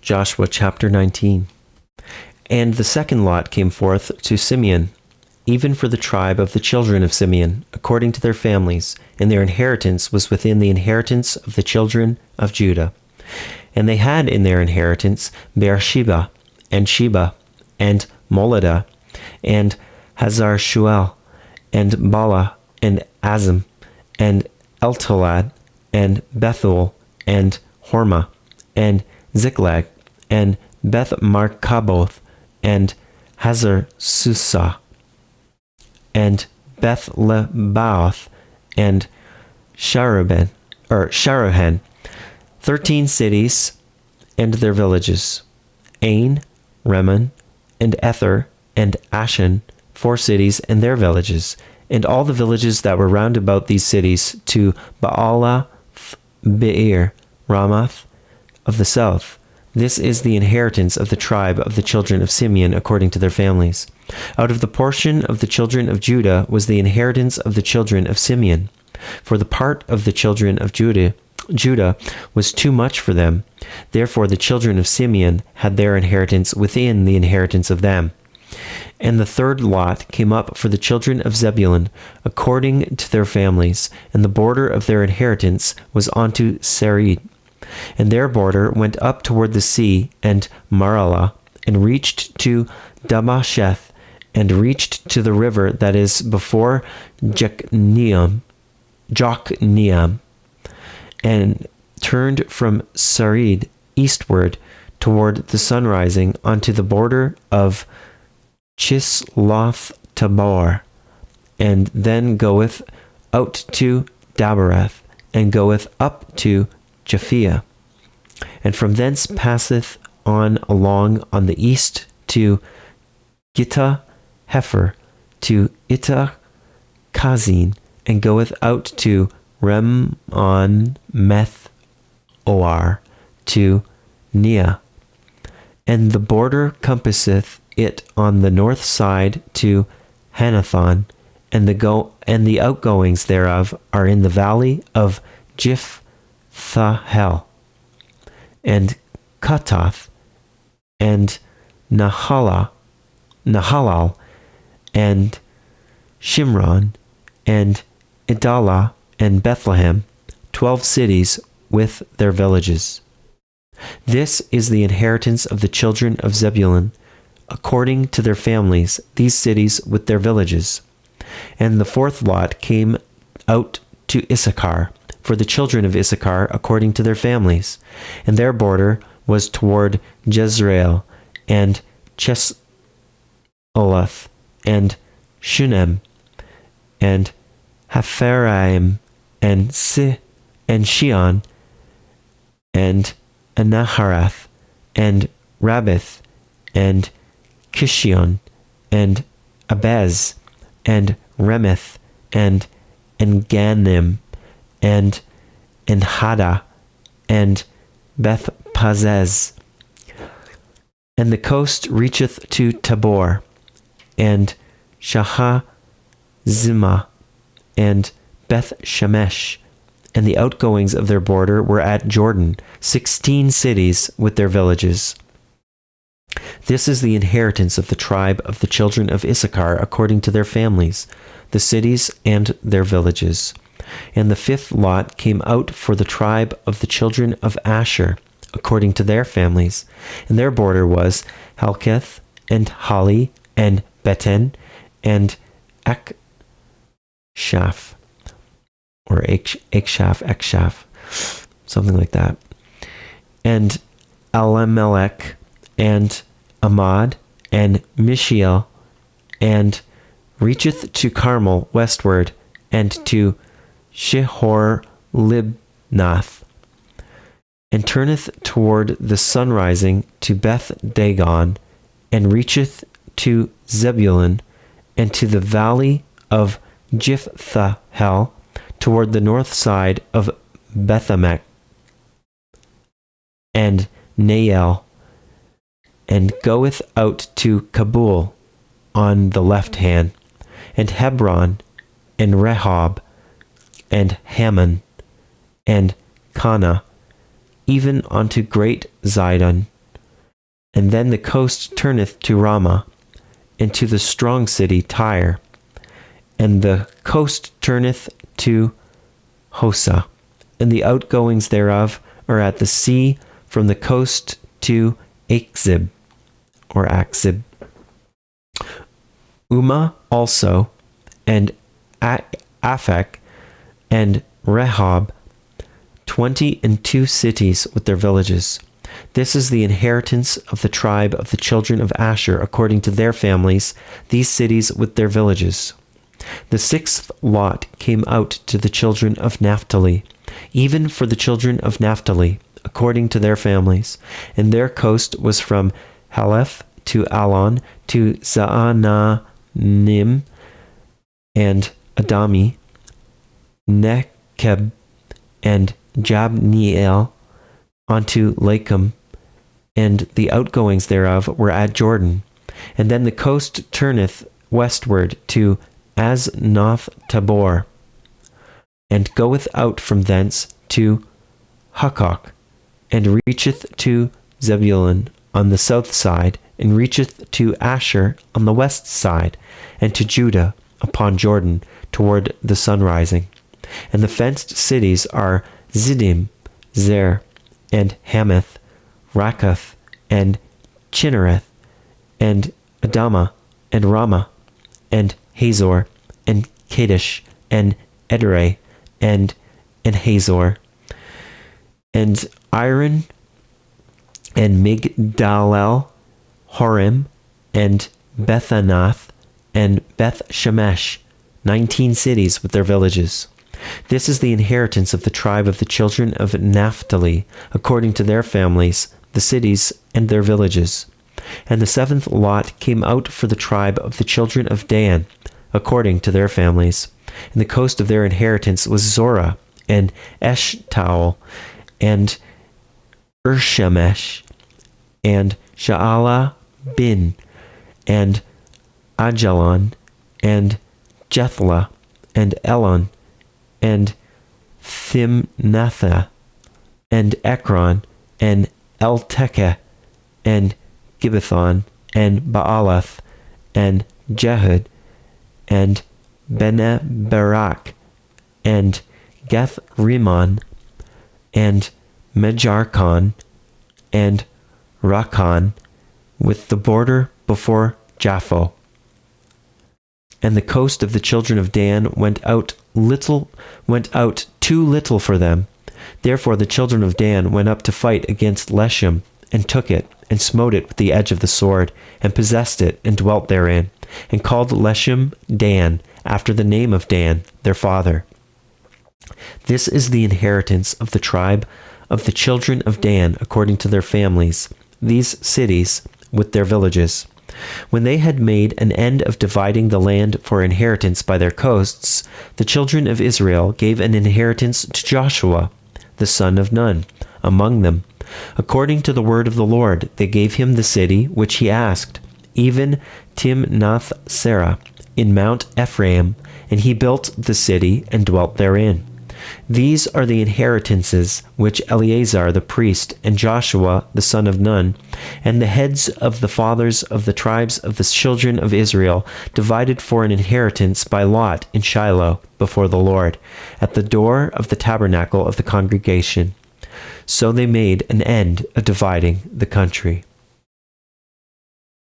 Joshua chapter 19. And the second lot came forth to Simeon, even for the tribe of the children of Simeon, according to their families, and their inheritance was within the inheritance of the children of Judah. And they had in their inheritance Beersheba, and Sheba, and Moladah, and Hazar-Shual, and Bala, and Azim, and Eltolad, and Bethuel, and Hormah, and Ziklag, and Beth-Markaboth, and Hazar-Susah, and Beth-Lebaoth, and Sharuhen, 13 cities and their villages, Ain, Rimmon, and Ether, and Ashan, 4 cities and their villages, and all the villages that were round about these cities, to Baalath Beer, Ramath of the south. This is the inheritance of the tribe of the children of Simeon according to their families. Out of the portion of the children of Judah was the inheritance of the children of Simeon. For the part of the children of Judah was too much for them. Therefore the children of Simeon had their inheritance within the inheritance of them. And the third lot came up for the children of Zebulun, according to their families, and the border of their inheritance was unto Sarid. And their border went up toward the sea and Maralah, and reached to Damasheth, and reached to the river that is before Jokneam, and turned from Sarid eastward toward the sunrising unto the border of Chisloth Tabor, and then goeth out to Dabereth, and goeth up to Japhia, and from thence passeth on along on the east to Gittah Hefer, to Ittah Kazin, and goeth out to Remon Meth Oar, to Nea, and the border compasseth it on the north side to Hanathon, and the outgoings thereof are in the valley of Jiphthahel, and Katath, and Nahalal, and Shimron, and Idalah, and Bethlehem, 12 cities with their villages. This is the inheritance of the children of Zebulun, according to their families, these cities with their villages. And the fourth lot came out to Issachar, for the children of Issachar according to their families, and their border was toward Jezreel, and Chesuleth, and Shunem, and Hapharaim, and Shion, and Anaharath, and Rabbith, and Kishion, and Abez, and Remeth, and Enganim, and Enhada, and Beth-Pazez. And the coast reacheth to Tabor, and Shahazimah, and Beth-Shemesh, and the outgoings of their border were at Jordan, 16 cities with their villages. This is the inheritance of the tribe of the children of Issachar according to their families, the cities and their villages. And the fifth lot came out for the tribe of the children of Asher according to their families, and their border was Helketh, and Hali, and Beten, and Ekshaph, or Ekshaph, something like that, and Elimelech, and Amad, and Mishiel, and reacheth to Carmel westward, and to Shihor Libnath, and turneth toward the sunrising to Beth Dagon, and reacheth to Zebulun, and to the valley of Jiphthahel, toward the north side of Bethamek, and Nael, and goeth out to Kabul on the left hand, and Hebron, and Rehob, and Hammon, and Cana, even unto great Zidon, And then the coast turneth to Ramah, and to the strong city Tyre, and the coast turneth to Hosa, and the outgoings thereof are at the sea from the coast to Achzib, or Achzib. Umah also, and Aphek, and Rehob, 22 cities with their villages. This is the inheritance of the tribe of the children of Asher according to their families, these cities with their villages. The sixth lot came out to the children of Naphtali, even for the children of Naphtali, according to their families, and their coast was from Haleph to Alon to Zaananim and Adami, Nekeb, and Jabneel, unto Lakum, and the outgoings thereof were at Jordan. And then the coast turneth westward to Aznoth Tabor, and goeth out from thence to Hukkok, and reacheth to Zebulun on the south side, and reacheth to Asher on the west side, and to Judah upon Jordan toward the sunrising. And the fenced cities are Ziddim, Zer, and Hamath, Rakath, and Chinnereth, and Adama, and Ramah, and Hazor, and Kadesh, and Edrei, and Hazor, and Iron, and Migdalel, Horem, and Bethanath, and Beth Shemesh, 19 cities with their villages. This is the inheritance of the tribe of the children of Naphtali, according to their families, the cities and their villages. And the seventh lot came out for the tribe of the children of Dan, according to their families. And the coast of their inheritance was Zorah, and Eshtaol, and Urshemesh, and Sha'ala bin, and Ajalon, and Jethla, and Elon, and Thimnatha, and Ekron, and Eltekeh, and Gibbethon, and Baalath, and Jehud, and Bene-Berak, and Geth-Rimmon, and Mejarkon, and Rakan, with the border before Japho. And the coast of the children of Dan went out too little for them. Therefore the children of Dan went up to fight against Leshem, and took it, and smote it with the edge of the sword, and possessed it, and dwelt therein, and called Leshem Dan, after the name of Dan, their father. This is the inheritance of the tribe of the children of Dan, according to their families, these cities with their villages. When they had made an end of dividing the land for inheritance by their coasts, the children of Israel gave an inheritance to Joshua, the son of Nun, among them. According to the word of the Lord, they gave him the city which he asked, even Timnath-Serah, in Mount Ephraim, and he built the city and dwelt therein. These are the inheritances which Eleazar the priest and Joshua the son of Nun, and the heads of the fathers of the tribes of the children of Israel, divided for an inheritance by lot in Shiloh before the Lord, at the door of the tabernacle of the congregation. So they made an end of dividing the country.